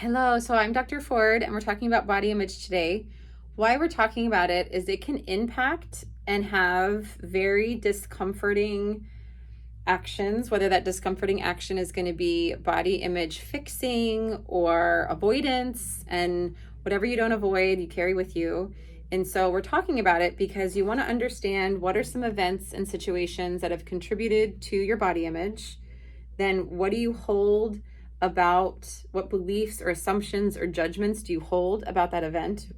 Hello, so I'm Dr. Ford, and we're talking about body image today. Why we're talking about it is it can impact and have very discomforting actions, whether that discomforting action is going to be body image fixing or avoidance, and whatever you don't avoid, you carry with you. And so we're talking about it because you want to understand what are some events and situations that have contributed to your body image. Then what do you hold about, what beliefs or assumptions or judgments do you hold about that event?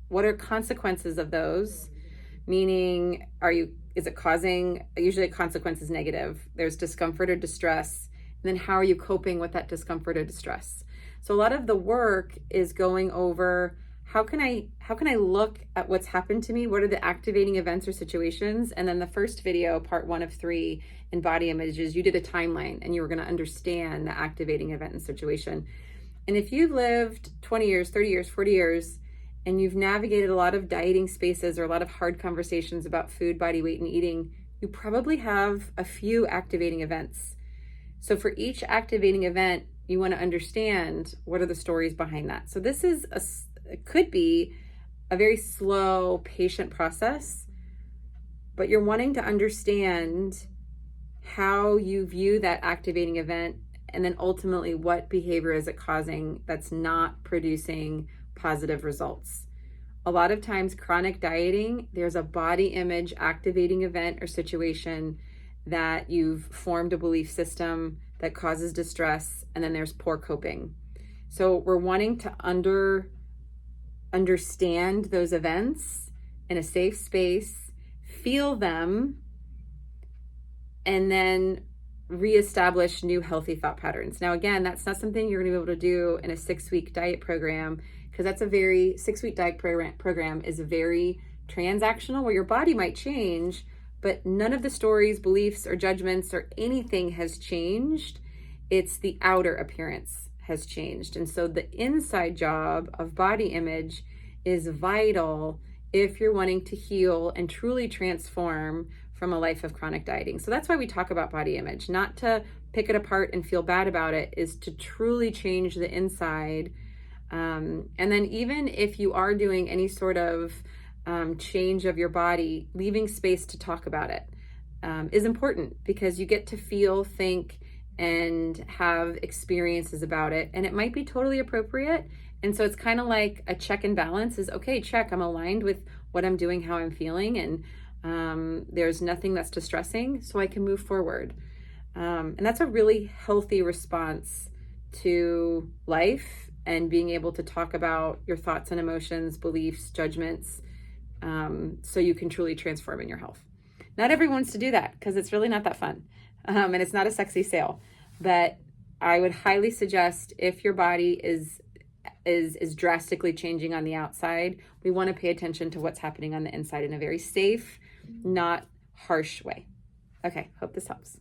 What are consequences of those? Meaning, is it causing, usually a consequence is negative. There's discomfort or distress. And then how are you coping with that discomfort or distress? So a lot of the work is going over how can I look at what's happened to me? What are the activating events or situations? And then the first video, part 1 of 3 in body images, you did a timeline and you were going to understand the activating event and situation. And if you've lived 20 years, 30 years, 40 years, and you've navigated a lot of dieting spaces or a lot of hard conversations about food, body weight, and eating, you probably have a few activating events. So for each activating event, you want to understand what are the stories behind that. So this is it could be a very slow, patient process, but you're wanting to understand how you view that activating event and then ultimately what behavior is it causing that's not producing positive results. A lot of times chronic dieting, there's a body image activating event or situation that you've formed a belief system that causes distress, and then there's poor coping. So we're wanting to understand those events in a safe space, feel them, and then reestablish new healthy thought patterns. Now, again, that's not something you're going to be able to do in a 6-week diet program, because that's a very 6-week diet program is very transactional, where your body might change, but none of the stories, beliefs, or judgments or anything has changed. It's the outer appearance has changed. And so the inside job of body image is vital if you're wanting to heal and truly transform from a life of chronic dieting. So that's why we talk about body image, not to pick it apart and feel bad about it, is to truly change the inside. And then even if you are doing any sort of change of your body, leaving space to talk about it is important, because you get to feel, think, and have experiences about it, and it might be totally appropriate. And so it's kind of like a check and balance is, okay, check, I'm aligned with what I'm doing, how I'm feeling, and there's nothing that's distressing, so I can move forward. And that's a really healthy response to life and being able to talk about your thoughts and emotions, beliefs, judgments, so you can truly transform in your health. Not everyone wants to do that because it's really not that fun. And it's not a sexy sale, but I would highly suggest, if your body is drastically changing on the outside, we want to pay attention to what's happening on the inside in a very safe, not harsh way. Okay, hope this helps.